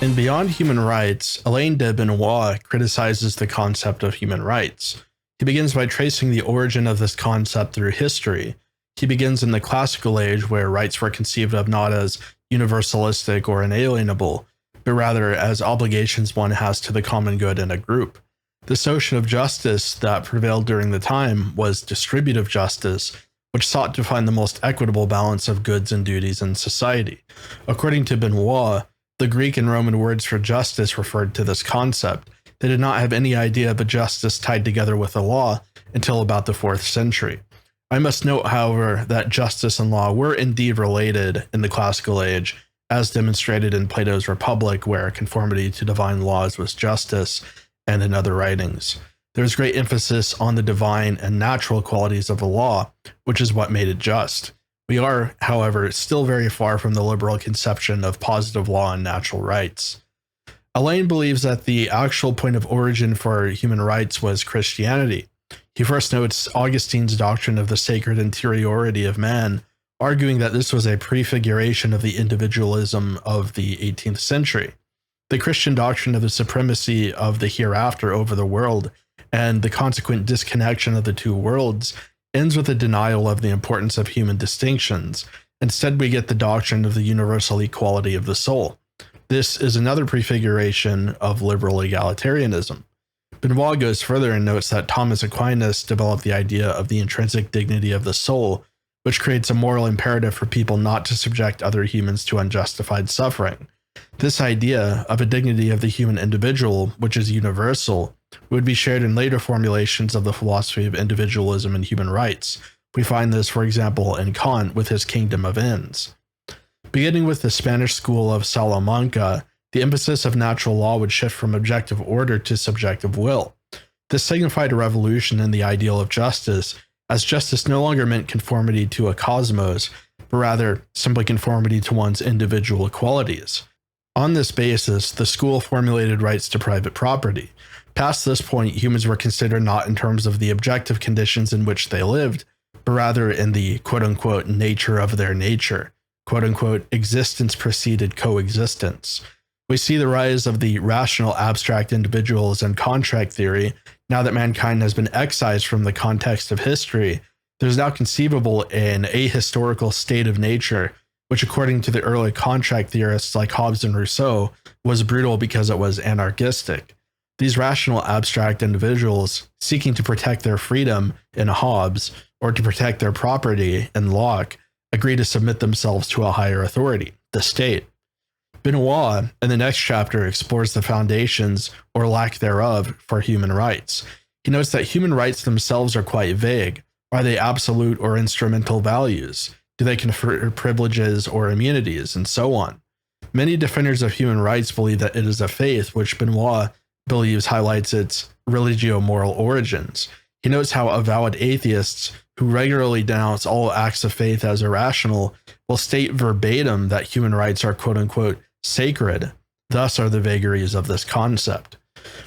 In Beyond Human Rights, Alain de Benoist criticizes the concept of human rights. He begins by tracing the origin of this concept through history. He begins in the classical age, where rights were conceived of not as universalistic or inalienable, but rather as obligations one has to the common good in a group. This notion of justice that prevailed during the time was distributive justice, which sought to find the most equitable balance of goods and duties in society. According to Benoist, the Greek and Roman words for justice referred to this concept. They did not have any idea of a justice tied together with the law until about the 4th century. I must note, however, that justice and law were indeed related in the classical age, as demonstrated in Plato's Republic, where conformity to divine laws was justice, and in other writings. There is great emphasis on the divine and natural qualities of the law, which is what made it just. We are, however, still very far from the liberal conception of positive law and natural rights. Alain believes that the actual point of origin for human rights was Christianity. He first notes Augustine's doctrine of the sacred interiority of man, arguing that this was a prefiguration of the individualism of the 18th century. The Christian doctrine of the supremacy of the hereafter over the world and the consequent disconnection of the two worlds ends with a denial of the importance of human distinctions. Instead, we get the doctrine of the universal equality of the soul. This is another prefiguration of liberal egalitarianism. Benoist goes further and notes that Thomas Aquinas developed the idea of the intrinsic dignity of the soul, which creates a moral imperative for people not to subject other humans to unjustified suffering. This idea of a dignity of the human individual, which is universal, would be shared in later formulations of the philosophy of individualism and human rights. We find this, for example, in Kant with his kingdom of ends. Beginning with the Spanish school of Salamanca, the emphasis of natural law would shift from objective order to subjective will. This signified a revolution in the ideal of justice, as justice no longer meant conformity to a cosmos, but rather simply conformity to one's individual qualities. On this basis, the school formulated rights to private property. Past this point, humans were considered not in terms of the objective conditions in which they lived, but rather in the quote-unquote nature of their nature. Quote-unquote existence preceded coexistence. We see the rise of the rational abstract individuals and contract theory. Now that mankind has been excised from the context of history, there is now conceivable an ahistorical state of nature, which according to the early contract theorists like Hobbes and Rousseau, was brutal because it was anarchistic. These rational abstract individuals, seeking to protect their freedom in Hobbes or to protect their property in Locke, agree to submit themselves to a higher authority, the state. Benoist, in the next chapter, explores the foundations, or lack thereof, for human rights. He notes that human rights themselves are quite vague. Are they absolute or instrumental values? Do they confer privileges or immunities, and so on? Many defenders of human rights believe that it is a faith, which Benoist believes highlights its religio-moral origins. He notes how avowed atheists, who regularly denounce all acts of faith as irrational, will state verbatim that human rights are quote-unquote sacred. Thus are the vagaries of this concept.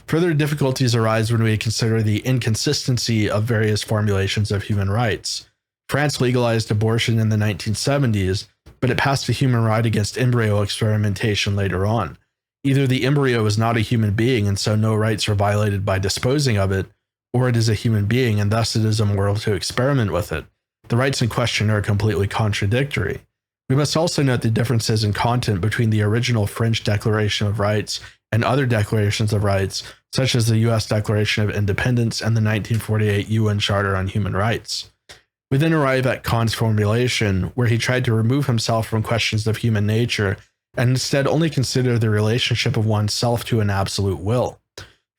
Further difficulties arise when we consider the inconsistency of various formulations of human rights. France legalized abortion in the 1970s, but it passed a human right against embryo experimentation later on. Either the embryo is not a human being and so no rights are violated by disposing of it, or it is a human being and thus it is immoral to experiment with it. The rights in question are completely contradictory. We must also note the differences in content between the original French Declaration of Rights and other declarations of rights, such as the U.S. Declaration of Independence and the 1948 UN Charter on Human Rights. We then arrive at Kant's formulation, where he tried to remove himself from questions of human nature and instead only consider the relationship of oneself to an absolute will.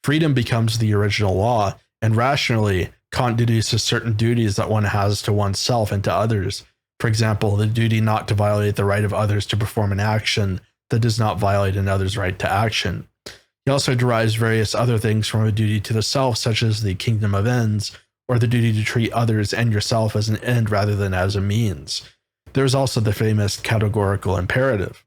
Freedom becomes the original law, and rationally, Kant deduces certain duties that one has to oneself and to others. For example, the duty not to violate the right of others to perform an action that does not violate another's right to action. He also derives various other things from a duty to the self, such as the kingdom of ends, or the duty to treat others and yourself as an end rather than as a means. There is also the famous categorical imperative.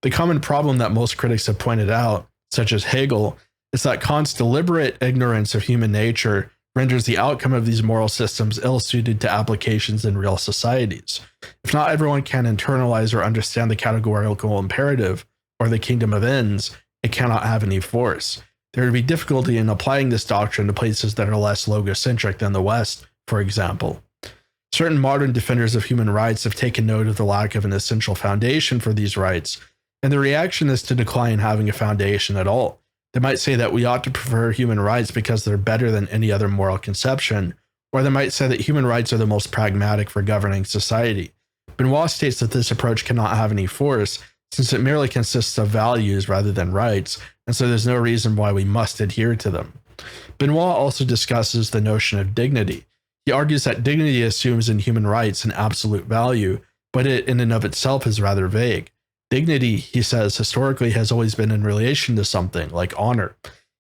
The common problem that most critics have pointed out, such as Hegel, is that Kant's deliberate ignorance of human nature renders the outcome of these moral systems ill-suited to applications in real societies. If not everyone can internalize or understand the categorical imperative, or the kingdom of ends, it cannot have any force. There would be difficulty in applying this doctrine to places that are less logocentric than the West, for example. Certain modern defenders of human rights have taken note of the lack of an essential foundation for these rights, and the reaction is to decline having a foundation at all. They might say that we ought to prefer human rights because they're better than any other moral conception, or they might say that human rights are the most pragmatic for governing society. Benoist states that this approach cannot have any force, since it merely consists of values rather than rights, and so there's no reason why we must adhere to them. Benoist also discusses the notion of dignity. He argues that dignity assumes in human rights an absolute value, but it in and of itself is rather vague. Dignity, he says, historically has always been in relation to something, like honor.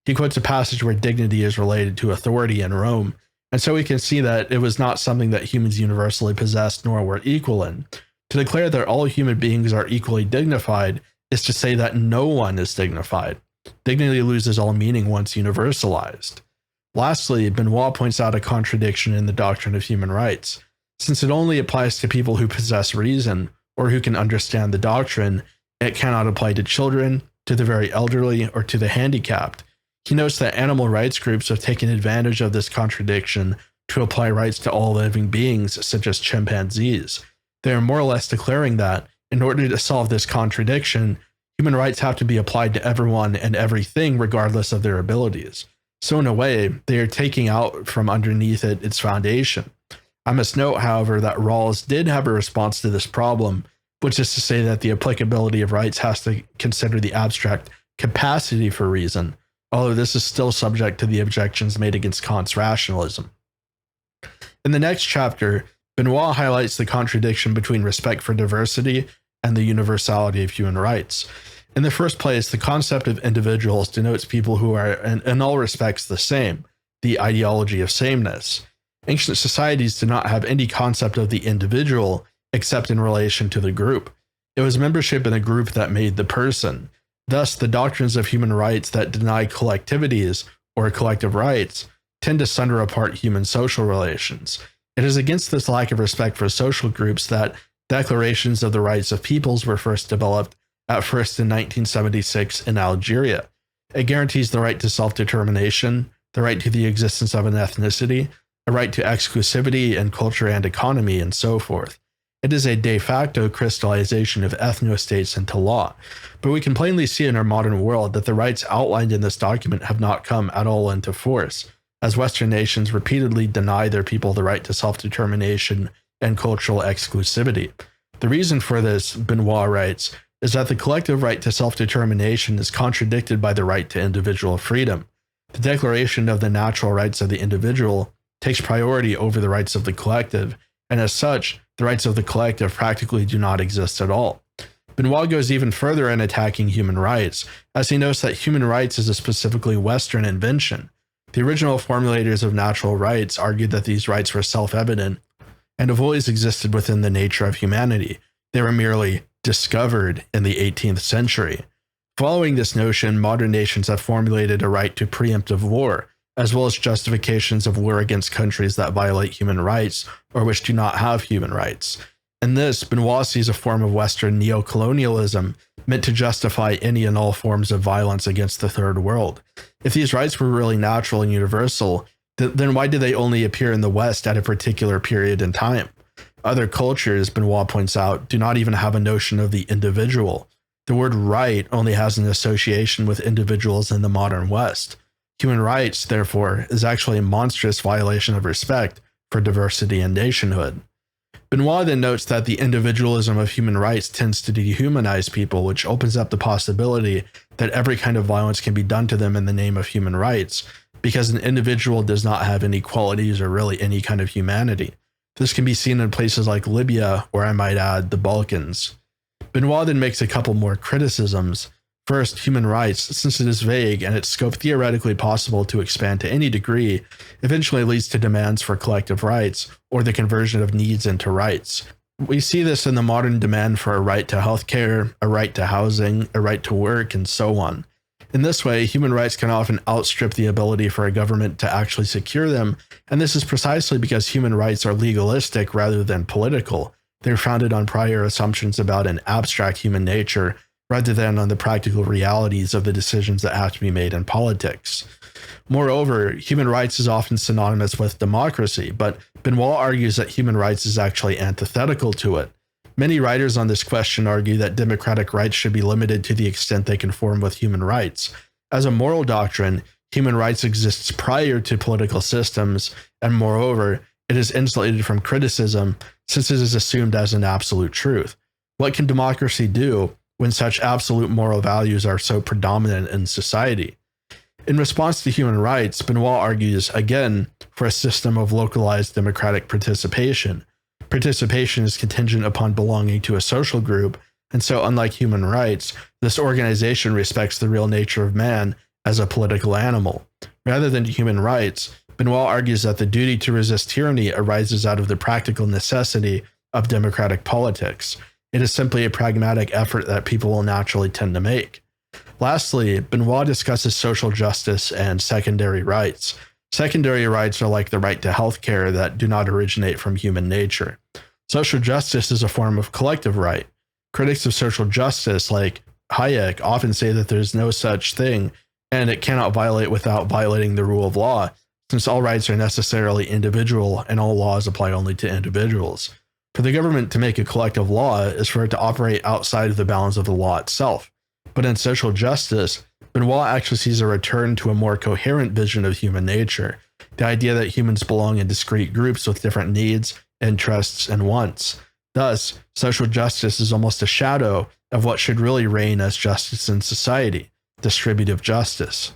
He quotes a passage where dignity is related to authority in Rome, and so we can see that it was not something that humans universally possessed nor were equal in. To declare that all human beings are equally dignified is to say that no one is dignified. Dignity loses all meaning once universalized. Lastly, Benoist points out a contradiction in the doctrine of human rights. Since it only applies to people who possess reason, or who can understand the doctrine, it cannot apply to children, to the very elderly, or to the handicapped. He notes that animal rights groups have taken advantage of this contradiction to apply rights to all living beings, such as chimpanzees. They are more or less declaring that, in order to solve this contradiction, human rights have to be applied to everyone and everything regardless of their abilities. So in a way, they are taking out from underneath it its foundation. I must note, however, that Rawls did have a response to this problem, which is to say that the applicability of rights has to consider the abstract capacity for reason, although this is still subject to the objections made against Kant's rationalism. In the next chapter, Benoist highlights the contradiction between respect for diversity and the universality of human rights. In the first place, the concept of individuals denotes people who are in all respects the same, the ideology of sameness. Ancient societies did not have any concept of the individual except in relation to the group. It was membership in a group that made the person. Thus, the doctrines of human rights that deny collectivities or collective rights tend to sunder apart human social relations. It is against this lack of respect for social groups that declarations of the rights of peoples were first developed, at first in 1976 in Algeria. It guarantees the right to self-determination, the right to the existence of an ethnicity, a right to exclusivity in culture and economy, and so forth. It is a de facto crystallization of ethno-states into law, but we can plainly see in our modern world that the rights outlined in this document have not come at all into force, as Western nations repeatedly deny their people the right to self-determination and cultural exclusivity. The reason for this, Benoist writes, is that the collective right to self-determination is contradicted by the right to individual freedom. The declaration of the natural rights of the individual takes priority over the rights of the collective, and as such, the rights of the collective practically do not exist at all. Benoist goes even further in attacking human rights, as he notes that human rights is a specifically Western invention. The original formulators of natural rights argued that these rights were self-evident and have always existed within the nature of humanity. They were merely discovered in the 18th century. Following this notion, modern nations have formulated a right to preemptive war, as well as justifications of war against countries that violate human rights or which do not have human rights. In this, Benoist sees a form of Western neocolonialism meant to justify any and all forms of violence against the Third World. If these rights were really natural and universal, then why do they only appear in the West at a particular period in time? Other cultures, Benoist points out, do not even have a notion of the individual. The word right only has an association with individuals in the modern West. Human rights, therefore, is actually a monstrous violation of respect for diversity and nationhood. Benoist then notes that the individualism of human rights tends to dehumanize people, which opens up the possibility that every kind of violence can be done to them in the name of human rights, because an individual does not have any qualities or really any kind of humanity. This can be seen in places like Libya, or I might add, the Balkans. Benoist then makes a couple more criticisms. First, human rights, since it is vague and its scope theoretically possible to expand to any degree, eventually leads to demands for collective rights, or the conversion of needs into rights. We see this in the modern demand for a right to healthcare, a right to housing, a right to work, and so on. In this way, human rights can often outstrip the ability for a government to actually secure them, and this is precisely because human rights are legalistic rather than political. They're founded on prior assumptions about an abstract human nature rather than on the practical realities of the decisions that have to be made in politics. Moreover, human rights is often synonymous with democracy, but Benoist argues that human rights is actually antithetical to it. Many writers on this question argue that democratic rights should be limited to the extent they conform with human rights. As a moral doctrine, human rights exists prior to political systems, and moreover, it is insulated from criticism since it is assumed as an absolute truth. What can democracy do when such absolute moral values are so predominant in society? In response to human rights, Benoist argues, again, for a system of localized democratic participation. Participation is contingent upon belonging to a social group, and so unlike human rights, this organization respects the real nature of man as a political animal. Rather than human rights, Benoist argues that the duty to resist tyranny arises out of the practical necessity of democratic politics. It is simply a pragmatic effort that people will naturally tend to make. Lastly, Benoist discusses social justice and secondary rights. Secondary rights are like the right to health care that do not originate from human nature. Social justice is a form of collective right. Critics of social justice, like Hayek, often say that there's no such thing, and it cannot violate without violating the rule of law, since all rights are necessarily individual and all laws apply only to individuals. For the government to make a collective law is for it to operate outside of the bounds of the law itself. But in social justice, Benoist actually sees a return to a more coherent vision of human nature, the idea that humans belong in discrete groups with different needs, interests, and wants. Thus, social justice is almost a shadow of what should really reign as justice in society, distributive justice.